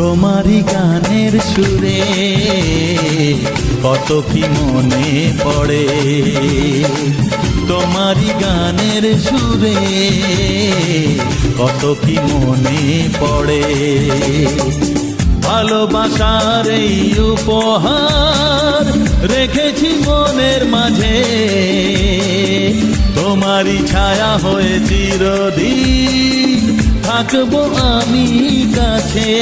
তোমারই গানের সুরে কত কি মনে পড়ে, তোমারই গানের সুরে কত কি মনে পড়ে। ভালোবাসার এই উপহার রেখেছি মনের মাঝে, তোমারই ছায়া হয়ে চিরদিন থাকবো আমি কাছে।